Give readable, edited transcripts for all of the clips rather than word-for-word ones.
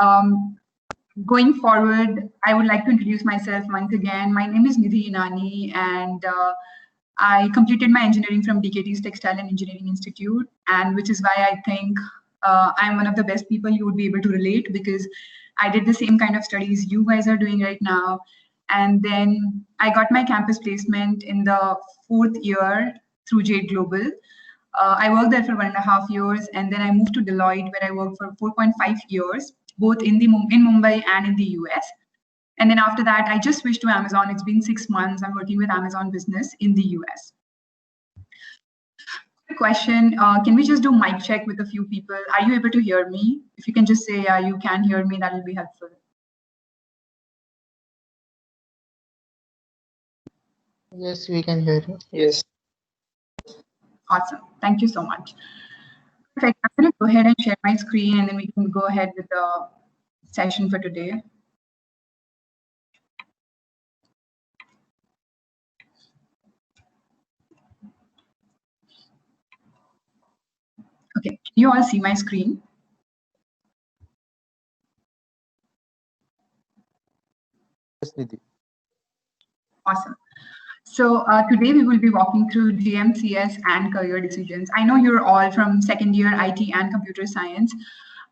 Um, Going forward, I would like to introduce myself once again. My name is Nidhi Inani, and I completed my engineering from DKT's Textile and Engineering Institute, and which is why I think I'm one of the best people you would be able to relate, because I did the same kind of studies you guys are doing right now. And then I got my campus placement in the fourth year through Jade Global. I worked there for 1.5 years, and then I moved to Deloitte, where I worked for 4.5 years, both in Mumbai and in the US. And then after that, I just switched to Amazon. It's been 6 months. I'm working with Amazon Business in the US. Quick question: can we just do mic check with a few people? Are you able to hear me? If you can just say you can hear me, that will be helpful. Yes, we can hear you. Yes. Awesome. Thank you so much. Perfect. I'm going to go ahead and share my screen, and then we can go ahead with the session for today. Okay, can you all see my screen? Yes, Nidhi. Awesome. So today we will be walking through GMCS and career decisions. I know you're all from second year IT and computer science.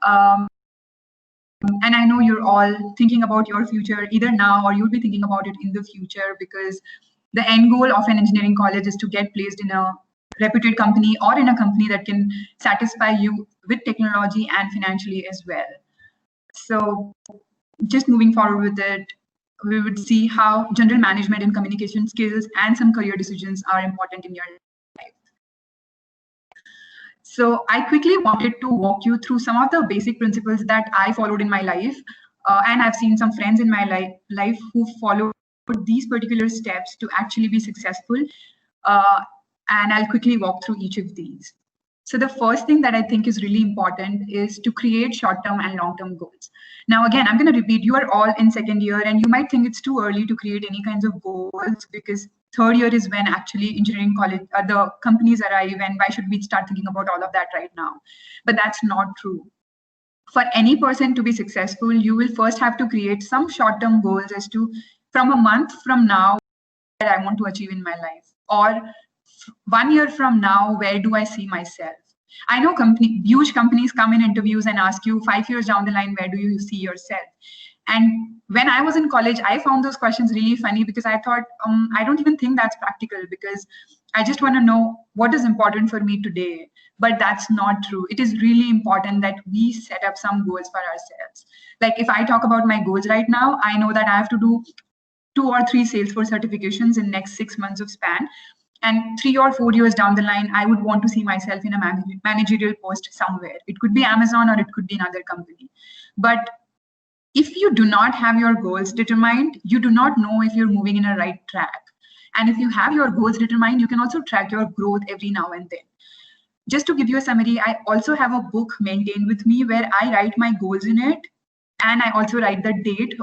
And I know you're all thinking about your future either now or you'll be thinking about it in the future, because the end goal of an engineering college is to get placed in a reputed company or in a company that can satisfy you with technology and financially as well. So just moving forward with it, we would see how general management and communication skills and some career decisions are important in your life. So I quickly wanted to walk you through some of the basic principles that I followed in my life. And I've seen some friends in my life who followed these particular steps to actually be successful. And I'll quickly walk through each of these. So the first thing that I think is really important is to create short-term and long-term goals. Now, again, I'm going to repeat, you are all in second year and you might think it's too early to create any kinds of goals, because third year is when actually engineering college, the companies arrive, and why should we start thinking about all of that right now? But that's not true. For any person to be successful, you will first have to create some short-term goals as to, from a month from now, what I want to achieve in my life, or 1 year from now, where do I see myself? I know huge companies come in interviews and ask you 5 years down the line, where do you see yourself? And when I was in college, I found those questions really funny, because I thought, I don't even think that's practical, because I just want to know what is important for me today. But that's not true. It is really important that we set up some goals for ourselves. Like if I talk about my goals right now, I know that I have to do 2 or 3 Salesforce certifications in next 6 months of span. And 3 or 4 years down the line, I would want to see myself in a managerial post somewhere. It could be Amazon or it could be another company. But if you do not have your goals determined, you do not know if you're moving in a right track. And if you have your goals determined, you can also track your growth every now and then. Just to give you a summary, I also have a book maintained with me where I write my goals in it. And I also write the date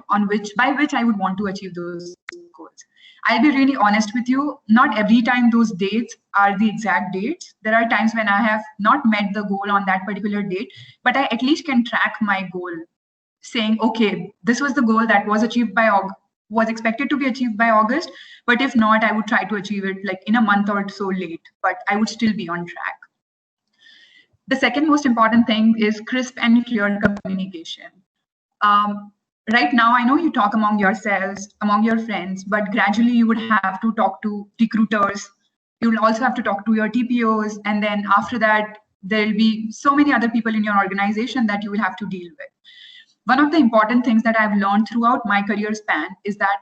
by which I would want to achieve those goals. I'll be really honest with you, not every time those dates are the exact dates. There are times when I have not met the goal on that particular date, but I at least can track my goal, saying, okay, this was the goal that was achieved by was expected to be achieved by August, but if not, I would try to achieve it like in a month or so late, but I would still be on track. The second most important thing is crisp and clear communication. Right now, I know you talk among yourselves, among your friends, but gradually you would have to talk to recruiters. You will also have to talk to your TPOs. And then after that, there'll be so many other people in your organization that you will have to deal with. One of the important things that I've learned throughout my career span is that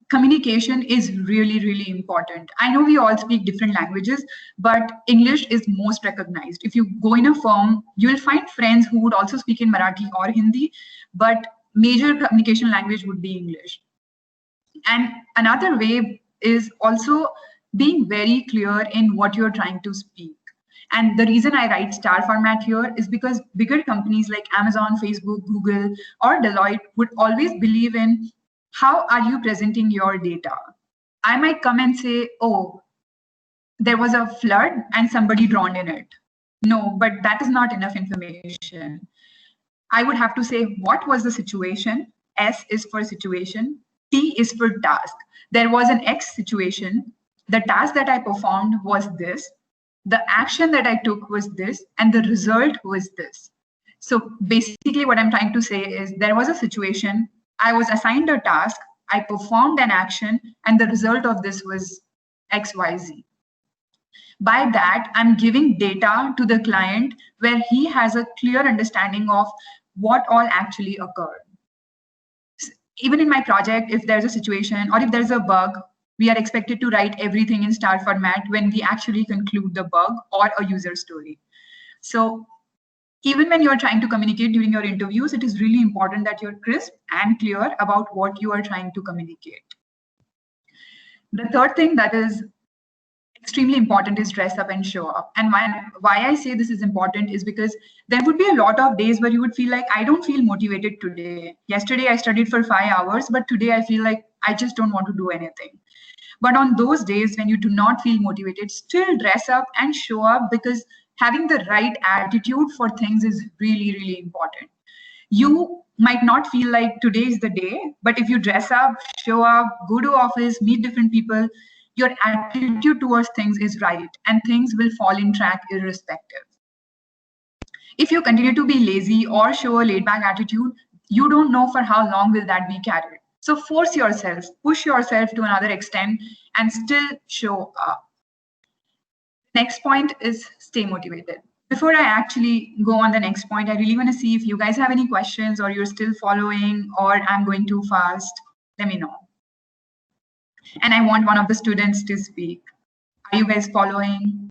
communication is really, really important. I know we all speak different languages, but English is most recognized. If you go in a firm, you will find friends who would also speak in Marathi or Hindi, but major communication language would be English. And another way is also being very clear in what you're trying to speak. And the reason I write star format here is because bigger companies like Amazon, Facebook, Google, or Deloitte would always believe in how are you presenting your data. I might come and say, oh, there was a flood and somebody drowned in it. No, but that is not enough information. I would have to say, what was the situation? S is for situation. T is for task. There was an X situation. The task that I performed was this. The action that I took was this, and the result was this. So basically, what I'm trying to say is there was a situation, I was assigned a task, I performed an action, and the result of this was XYZ. By that, I'm giving data to the client where he has a clear understanding of what all actually occurred. Even in my project, if there's a situation or if there's a bug, we are expected to write everything in star format when we actually conclude the bug or a user story. So even when you're trying to communicate during your interviews, it is really important that you're crisp and clear about what you are trying to communicate. The third thing that is extremely important is dress up and show up. And why I say this is important is because there would be a lot of days where you would feel like, I don't feel motivated today. Yesterday I studied for 5 hours, but today I feel like I just don't want to do anything. But on those days when you do not feel motivated, still dress up and show up, because having the right attitude for things is really, really important. You might not feel like today is the day, but if you dress up, show up, go to office, meet different people, your attitude towards things is right, and things will fall in track irrespective. If you continue to be lazy or show a laid back attitude, you don't know for how long will that be carried. So force yourself, push yourself to another extent, and still show up. Next point is stay motivated. Before I actually go on the next point, I really want to see if you guys have any questions, or you're still following, or I'm going too fast. Let me know. And I want one of the students to speak. Are you guys following?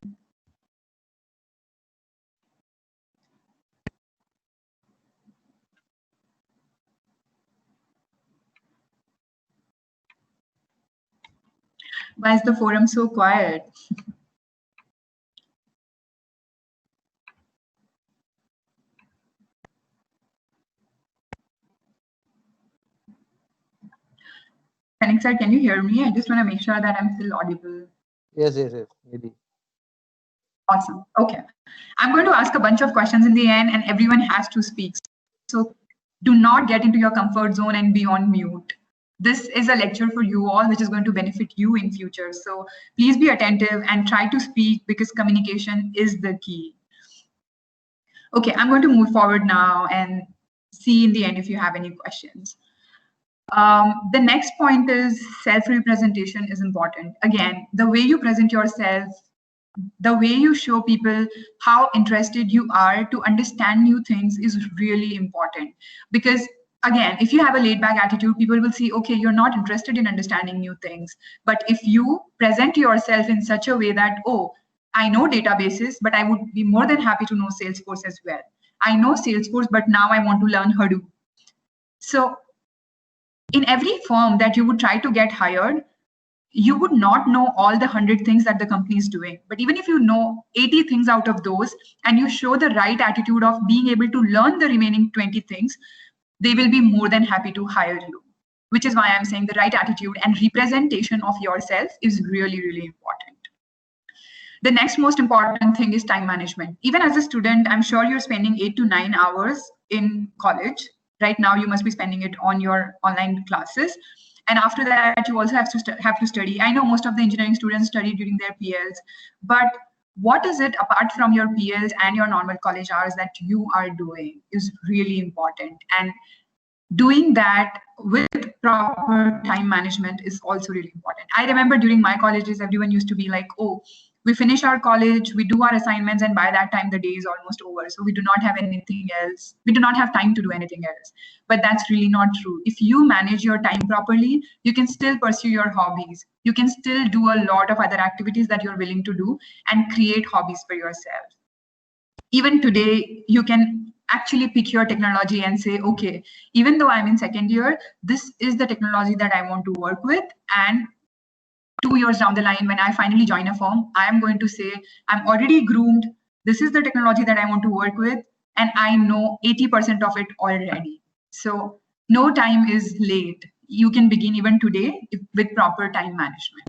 Why is the forum so quiet? Kanik, can you hear me? I just want to make sure that I'm still audible. Yes, Nidhi. Awesome. Okay. I'm going to ask a bunch of questions in the end, and everyone has to speak. So do not get into your comfort zone and be on mute. This is a lecture for you all, which is going to benefit you in future. So please be attentive and try to speak, because communication is the key. Okay, I'm going to move forward now and see in the end if you have any questions. The next point is self-representation is important. Again, the way you present yourself, the way you show people how interested you are to understand new things is really important. Because again, if you have a laid back attitude, people will see, okay, you're not interested in understanding new things. But if you present yourself in such a way that, oh, I know databases, but I would be more than happy to know Salesforce as well. I know Salesforce, but now I want to learn Hadoop. So in every firm that you would try to get hired, you would not know all the 100 things that the company is doing. But even if you know 80 things out of those, and you show the right attitude of being able to learn the remaining 20 things, they will be more than happy to hire you. Which is why I'm saying the right attitude and representation of yourself is really, really important. The next most important thing is time management. Even as a student, I'm sure you're spending 8 to 9 hours in college. Right now, you must be spending it on your online classes. And after that, you also have to study. I know most of the engineering students study during their PLs, but what is it apart from your PLs and your normal college hours that you are doing is really important. And doing that with proper time management is also really important. I remember during my colleges, everyone used to be like, oh, we finish our college, we do our assignments, and by that time the day is almost over. So we do not have anything else. We do not have time to do anything else. But that's really not true. If you manage your time properly, you can still pursue your hobbies. You can still do a lot of other activities that you're willing to do and create hobbies for yourself. Even today, you can actually pick your technology and say, okay, even though I'm in second year, this is the technology that I want to work with. And 2 years down the line, when I finally join a firm, I am going to say, I'm already groomed. This is the technology that I want to work with. And I know 80% of it already. So no time is late. You can begin even today with proper time management.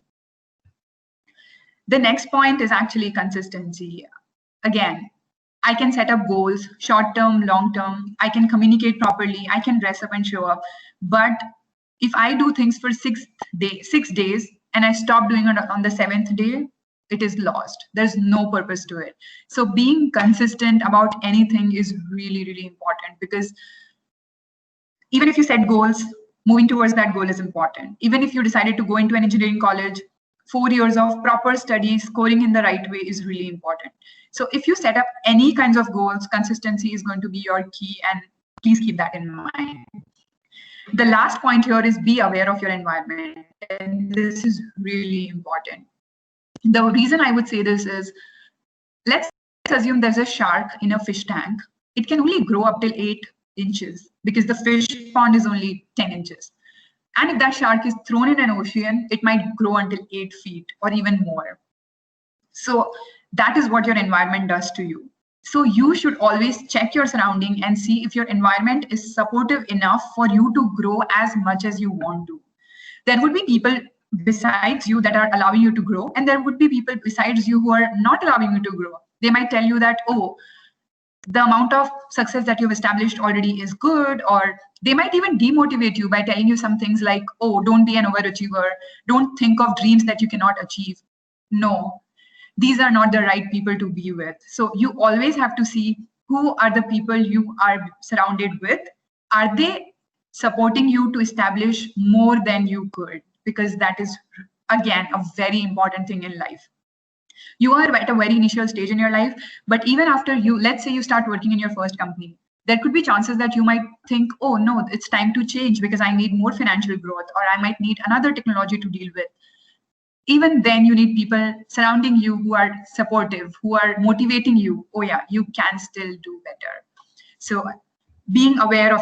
The next point is actually consistency. Again, I can set up goals, short term, long term. I can communicate properly. I can dress up and show up. But if I do things for 6 days, and I stop doing it on the seventh day, it is lost. There's no purpose to it. So being consistent about anything is really, really important, because even if you set goals, moving towards that goal is important. Even if you decided to go into an engineering college, 4 years of proper study, scoring in the right way is really important. So if you set up any kinds of goals, consistency is going to be your key, and please keep that in mind. The last point here is be aware of your environment, and this is really important. The reason I would say this is, let's assume there's a shark in a fish tank. It can only grow up till 8 inches because the fish pond is only 10 inches. And if that shark is thrown in an ocean, it might grow until 8 feet or even more. So that is what your environment does to you. So you should always check your surrounding and see if your environment is supportive enough for you to grow as much as you want to. There would be people besides you that are allowing you to grow, and there would be people besides you who are not allowing you to grow. They might tell you that, oh, the amount of success that you've established already is good, or they might even demotivate you by telling you some things like, oh, don't be an overachiever, don't think of dreams that you cannot achieve. No, these are not the right people to be with. So you always have to see who are the people you are surrounded with. Are they supporting you to establish more than you could? Because that is, again, a very important thing in life. You are at a very initial stage in your life, but even after you, let's say you start working in your first company, there could be chances that you might think, oh no, it's time to change because I need more financial growth, or I might need another technology to deal with. Even then, you need people surrounding you who are supportive, who are motivating you. Oh yeah, you can still do better. So being aware of your